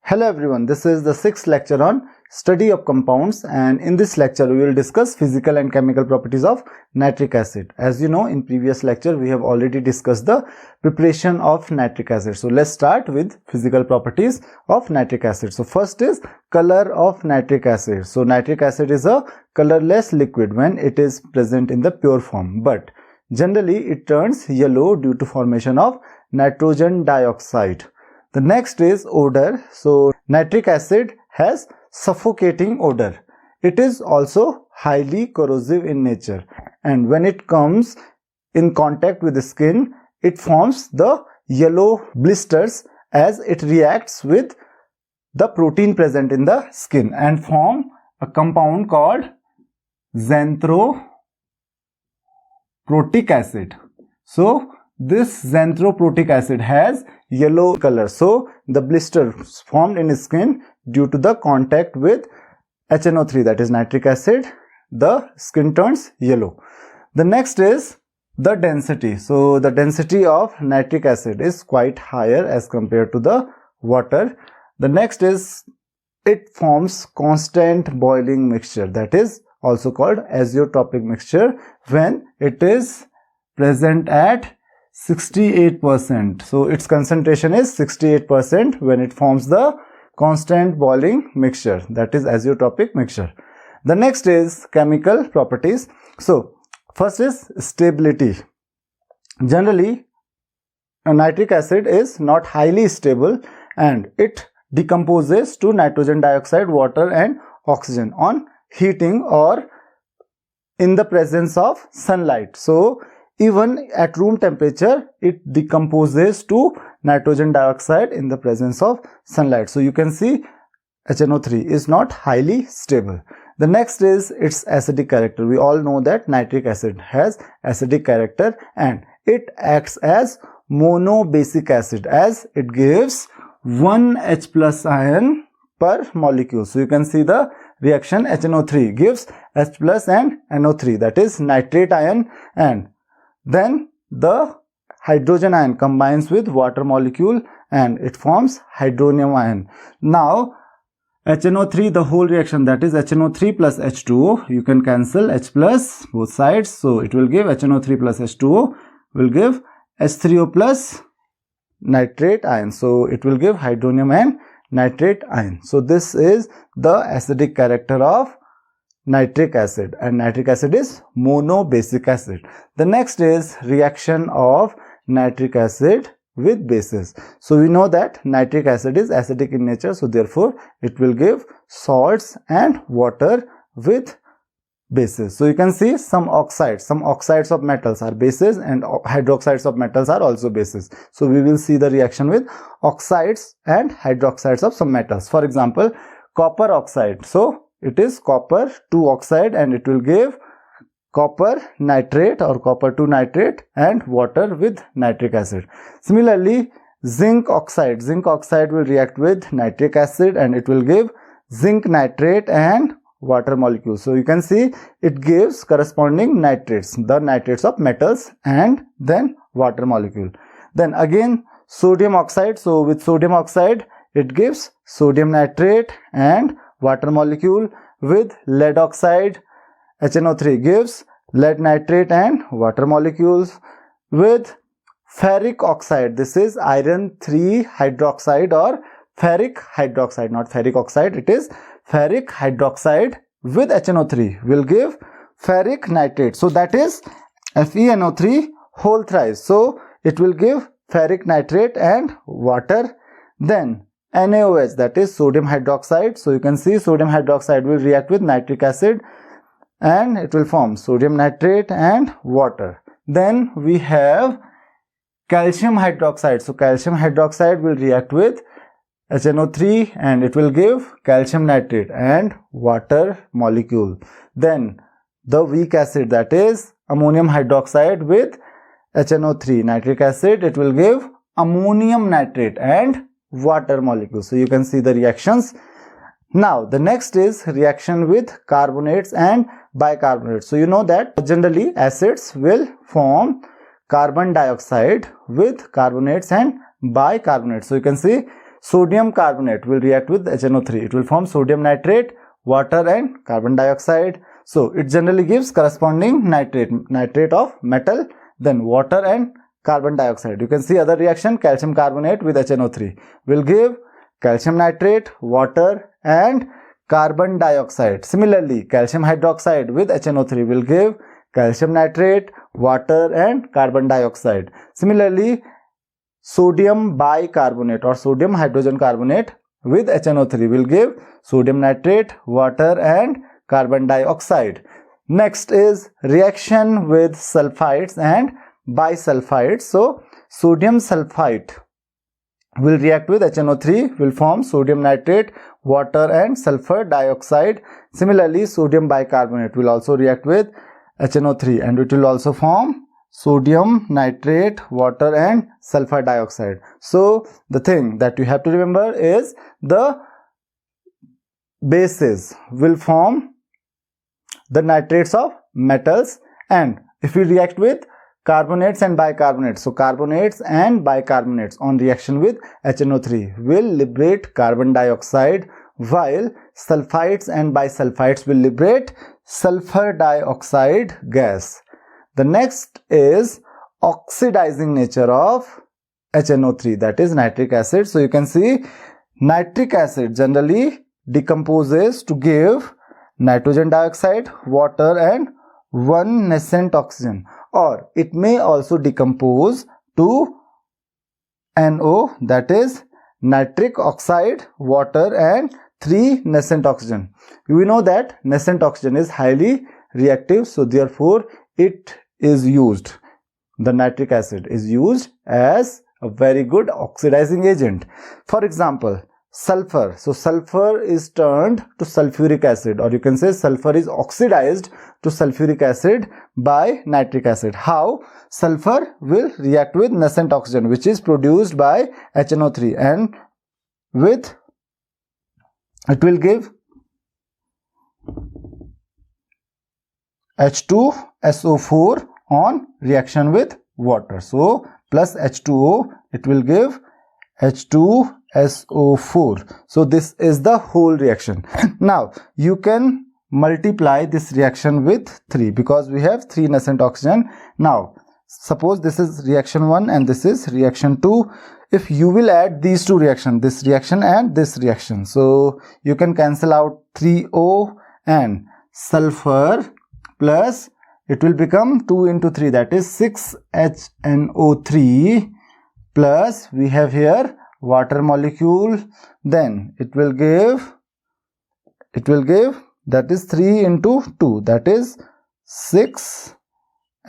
Hello everyone, this is the sixth lecture on study of compounds, and in this lecture we will discuss physical and chemical properties of nitric acid. As you know, in previous lecture we have already discussed the preparation of nitric acid. So let's start with physical properties of nitric acid. So first is color of nitric acid. So nitric acid is a colorless liquid when it is present in the pure form, but generally it turns yellow due to formation of nitrogen dioxide. The next is odor. So nitric acid has suffocating odor. It is also highly corrosive in nature, and when it comes in contact with the skin, it forms the yellow blisters as it reacts with the protein present in the skin and form a compound called xanthroprotic acid. So this xanthroprotic acid has yellow color. So the blister formed in skin due to the contact with HNO3, that is nitric acid, the skin turns yellow. The next is the density. So the density of nitric acid is quite higher as compared to the water. The next is it forms constant boiling mixture, that is also called azeotropic mixture, when it is present at 68%. So its concentration is 68% when it forms the constant boiling mixture, that is azeotropic mixture. The next is chemical properties. So first is stability. Generally nitric acid is not highly stable and it decomposes to nitrogen dioxide, water and oxygen on heating or in the presence of sunlight. So even at room temperature, it decomposes to nitrogen dioxide in the presence of sunlight. So you can see HNO3 is not highly stable. The next is its acidic character. We all know that nitric acid has acidic character and it acts as monobasic acid as it gives 1 H plus ion per molecule. So you can see the reaction HNO3 gives H plus and NO3, that is nitrate ion, and then the hydrogen ion combines with water molecule and it forms hydronium ion. Now HNO3, the whole reaction, that is HNO3 plus H2O, you can cancel H plus both sides, so it will give HNO3 plus H2O will give H3O plus nitrate ion, so it will give hydronium and nitrate ion. So this is the acidic character of nitric acid, and nitric acid is monobasic acid. The next is reaction of nitric acid with bases. So we know that nitric acid is acidic in nature, so therefore it will give salts and water with bases. So you can see some oxides of metals are bases and hydroxides of metals are also bases. So we will see the reaction with oxides and hydroxides of some metals. For example, copper oxide. So it is copper 2 oxide and it will give copper nitrate or copper 2 nitrate and water with nitric acid. Similarly, zinc oxide will react with nitric acid and it will give zinc nitrate and water molecule. So you can see it gives corresponding nitrates, the nitrates of metals and then water molecule. Then again sodium oxide. So with sodium oxide it gives sodium nitrate and water molecule. With lead oxide, HNO3 gives lead nitrate and water molecules. With ferric oxide, this is iron 3 hydroxide or ferric hydroxide, not ferric oxide, it is ferric hydroxide with HNO3 will give ferric nitrate. So that is FeNO3 whole thrice. So it will give ferric nitrate and water. Then NaOH, that is sodium hydroxide. So you can see sodium hydroxide will react with nitric acid and it will form sodium nitrate and water. Then we have calcium hydroxide. So calcium hydroxide will react with HNO3 and it will give calcium nitrate and water molecule. Then the weak acid, that is ammonium hydroxide with HNO3 nitric acid, it will give ammonium nitrate and water molecule. So you can see the reactions. Now the next is reaction with carbonates and bicarbonates. So you know that generally acids will form carbon dioxide with carbonates and bicarbonates. So you can see sodium carbonate will react with HNO3. It will form sodium nitrate, water and carbon dioxide. So it generally gives corresponding nitrate of metal, then water and carbon dioxide. You can see other reaction, calcium carbonate with HNO3 will give calcium nitrate, water and carbon dioxide. Similarly, calcium hydroxide with HNO3 will give calcium nitrate, water and carbon dioxide. Similarly, sodium bicarbonate or sodium hydrogen carbonate with HNO3 will give sodium nitrate, water and carbon dioxide. Next is reaction with sulfides and bisulfites. So sodium sulfite will react with HNO3, will form sodium nitrate, water and sulfur dioxide. Similarly, sodium bicarbonate will also react with HNO3 and it will also form sodium nitrate, water and sulfur dioxide. So the thing that you have to remember is the bases will form the nitrates of metals, and if we react with carbonates and bicarbonates, so carbonates and bicarbonates on reaction with HNO3 will liberate carbon dioxide, while sulfides and bisulfites will liberate sulfur dioxide gas. The next is oxidizing nature of HNO3, that is nitric acid. So you can see nitric acid generally decomposes to give nitrogen dioxide, water and one nascent oxygen, or it may also decompose to NO, that is nitric oxide, water and 3 nascent oxygen. We know that nascent oxygen is highly reactive, so therefore it is used, the nitric acid is used as a very good oxidizing agent. For example, sulfur. So sulfur is turned to sulfuric acid, or you can say sulfur is oxidized to sulfuric acid by nitric acid. How? Sulfur will react with nascent oxygen, which is produced by HNO3, and with it will give H2SO4 on reaction with water. So plus H2O, it will give H2SO4. So this is the whole reaction. Now you can multiply this reaction with 3 because we have 3 nascent oxygen. Now suppose this is reaction 1 and this is reaction 2. If you will add these two reactions, this reaction and this reaction, so you can cancel out 3O and sulfur, plus it will become 2 into 3, that is 6HNO3, plus we have here water molecule, then it will give that is 3 into 2, that is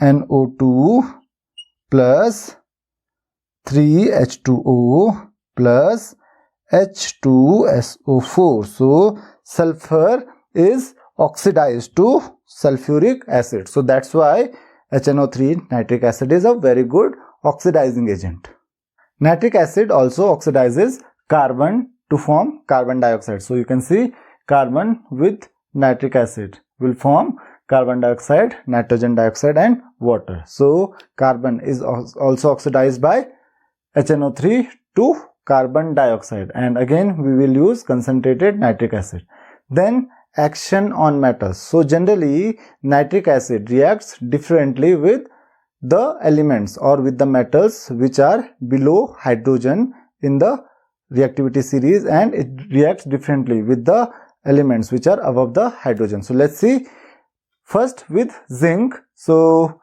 6NO2 plus 3H2O plus H2SO4. So sulfur is oxidized to sulfuric acid. So that's why HNO3 nitric acid is a very good oxidizing agent. Nitric acid also oxidizes carbon to form carbon dioxide. So you can see carbon with nitric acid will form carbon dioxide, nitrogen dioxide and water. So carbon is also oxidized by HNO3 to carbon dioxide, and again we will use concentrated nitric acid. Then action on metals. So generally nitric acid reacts differently with the elements or with the metals which are below hydrogen in the reactivity series, and it reacts differently with the elements which are above the hydrogen. So let's see. First with zinc. So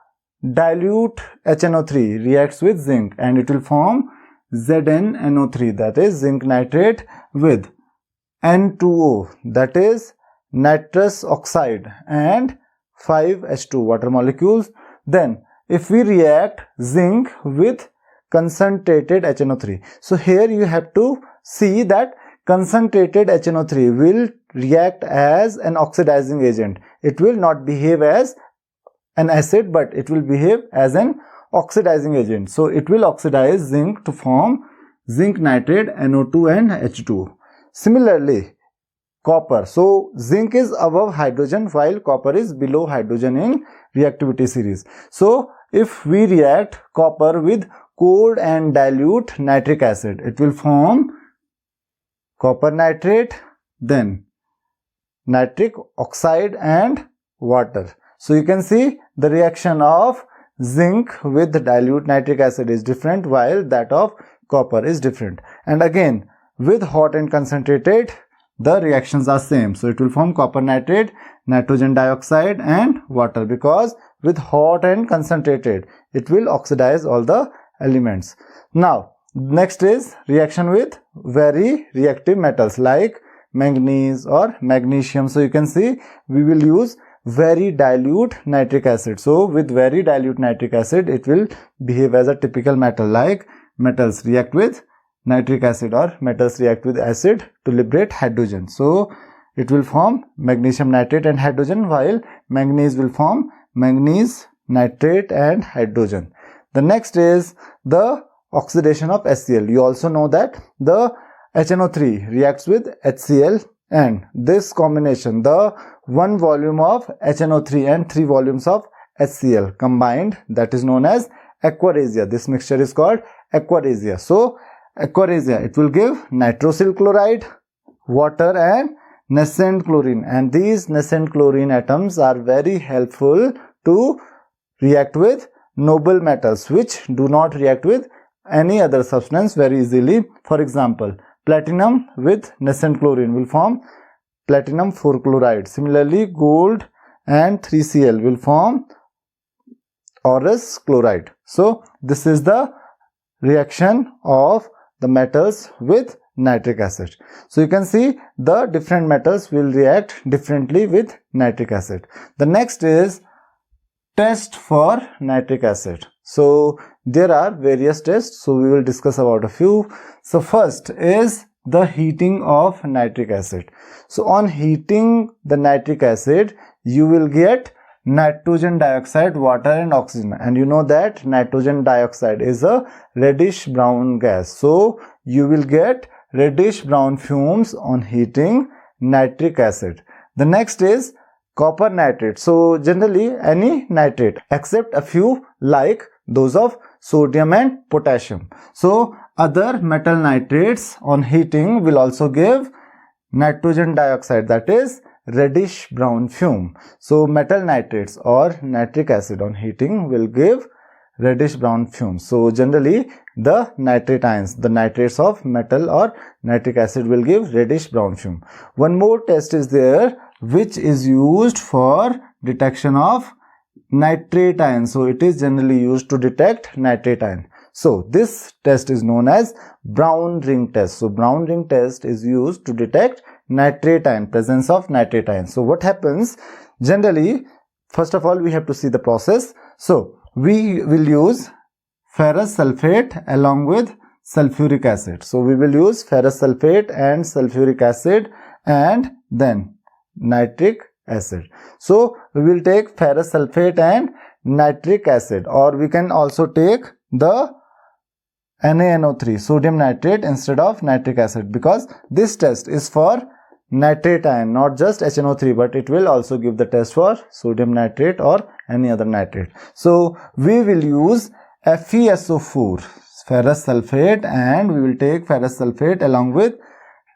dilute HNO3 reacts with zinc and it will form ZnNO3, that is zinc nitrate, with N2O, that is nitrous oxide, and 5H2 water molecules. Then if we react zinc with concentrated HNO3, so here you have to see that concentrated HNO3 will react as an oxidizing agent. It will not behave as an acid, but it will behave as an oxidizing agent. So it will oxidize zinc to form zinc nitrate, NO2 and H2. Similarly, copper. So zinc is above hydrogen while copper is below hydrogen in reactivity series. So if we react copper with cold and dilute nitric acid, it will form copper nitrate, then nitric oxide and water. So you can see the reaction of zinc with dilute nitric acid is different, while that of copper is different. And again, with hot and concentrated, the reactions are same. So it will form copper nitrate, nitrogen dioxide and water, because with hot and concentrated, it will oxidize all the elements. Now, next is reaction with very reactive metals like manganese or magnesium. So you can see we will use very dilute nitric acid. So with very dilute nitric acid, it will behave as a typical metal, like metals react with nitric acid or metals react with acid to liberate hydrogen. So it will form magnesium nitrate and hydrogen, while manganese will form manganese nitrate and hydrogen. The next is the oxidation of HCl. You also know that the HNO3 reacts with HCl, and this combination, the 1 volume of HNO3 and 3 volumes of HCl combined, that is known as aquaresia. This mixture is called aquaresia. So aquaresia, it will give nitrosyl chloride, water and nascent chlorine, and these nascent chlorine atoms are very helpful to react with noble metals, which do not react with any other substance very easily. For example, platinum with nascent chlorine will form platinum 4 chloride. Similarly, gold and 3Cl will form Aurous chloride. So this is the reaction of the metals with nitric acid. So you can see the different metals will react differently with nitric acid. The next is test for nitric acid. So there are various tests, so we will discuss about a few. So first is the heating of nitric acid. So on heating the nitric acid, you will get nitrogen dioxide, water and oxygen, and you know that nitrogen dioxide is a reddish brown gas. So you will get reddish brown fumes on heating nitric acid. The next is copper nitrate. So generally any nitrate except a few like those of sodium and potassium. So other metal nitrates on heating will also give nitrogen dioxide, that is reddish brown fume. So metal nitrates or nitric acid on heating will give reddish brown fume. So generally the nitrate ions, the nitrates of metal or nitric acid will give reddish brown fume. One more test is there which is used for detection of nitrate ion. So it is generally used to detect nitrate ion. So this test is known as brown ring test. So brown ring test is used to detect nitrate ion, presence of nitrate ion. So what happens generally, first of all we have to see the process. So we will use ferrous sulfate along with sulfuric acid. So we will use ferrous sulfate and sulfuric acid and then nitric acid. So we will take ferrous sulfate and nitric acid, or we can also take the NaNO3, sodium nitrate, instead of nitric acid, because this test is for nitrate ion, not just HNO3, but it will also give the test for sodium nitrate or any other nitrate. So we will use FeSO4, ferrous sulfate, and we will take ferrous sulfate along with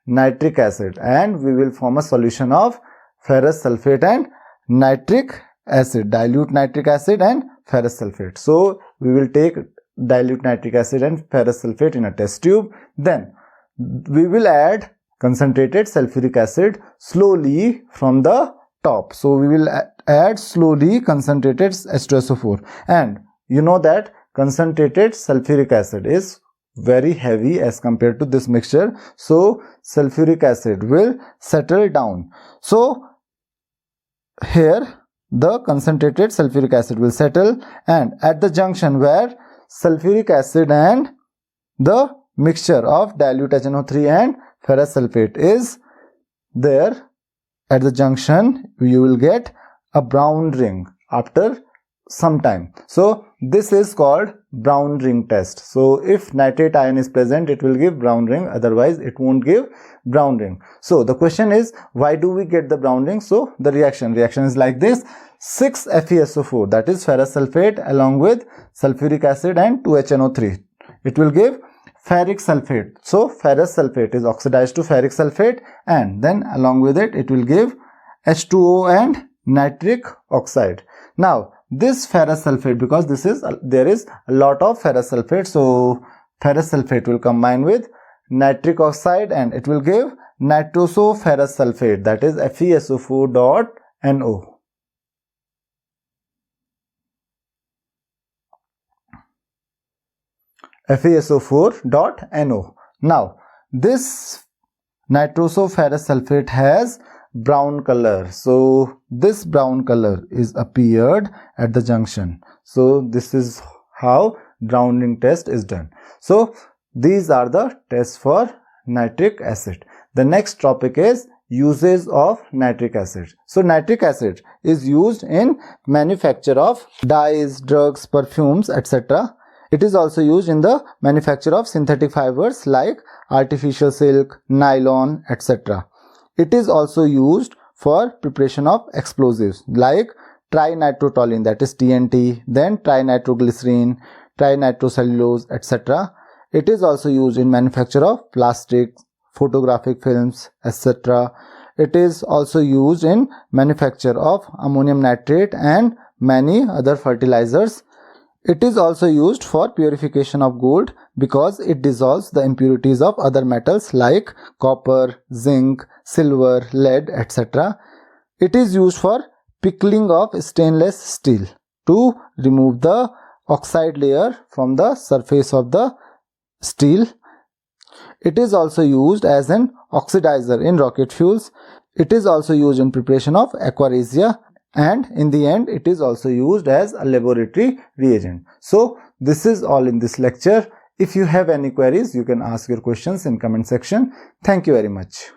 nitric acid, and we will form a solution of ferrous sulfate and nitric acid, dilute nitric acid and ferrous sulfate. So we will take dilute nitric acid and ferrous sulfate in a test tube. Then we will add concentrated sulfuric acid slowly from the top. So we will add slowly concentrated H2SO4, and you know that concentrated sulfuric acid is very heavy as compared to this mixture. So sulfuric acid will settle down. So here the concentrated sulfuric acid will settle, and at the junction where sulfuric acid and the mixture of dilute HNO3 and ferrous sulfate is there, at the junction you will get a brown ring after some time. So this is called brown ring test. So if nitrate ion is present, it will give brown ring, otherwise it won't give brown ring. So the question is, why do we get the brown ring? So the reaction is like this: 6 FeSO4, that is ferrous sulfate, along with sulfuric acid and 2HNO3. It will give ferric sulfate. So ferrous sulfate is oxidized to ferric sulfate, and then along with it, it will give H2O and nitric oxide. Now this ferrous sulfate, because there is a lot of ferrous sulfate, so ferrous sulfate will combine with nitric oxide and it will give nitrosoferrous sulfate, that is FeSO4.NO. FeSO4.NO. Now this nitrosoferrous sulfate has brown color, so this brown color is appeared at the junction. So this is how browning test is done. So these are the tests for nitric acid. The next topic is uses of nitric acid. So nitric acid is used in manufacture of dyes, drugs, perfumes, etc. It is also used in the manufacture of synthetic fibers like artificial silk, nylon, etc. It is also used for preparation of explosives like trinitrotoluene, that is TNT, then trinitroglycerine, trinitrocellulose, etc. It is also used in manufacture of plastics, photographic films, etc. It is also used in manufacture of ammonium nitrate and many other fertilizers. It is also used for purification of gold because it dissolves the impurities of other metals like copper, zinc, silver, lead, etc. It is used for pickling of stainless steel to remove the oxide layer from the surface of the steel. It is also used as an oxidizer in rocket fuels. It is also used in preparation of aquaresia, and in the end it is also used as a laboratory reagent. So this is all in this lecture. If you have any queries, you can ask your questions in comment section. Thank you very much.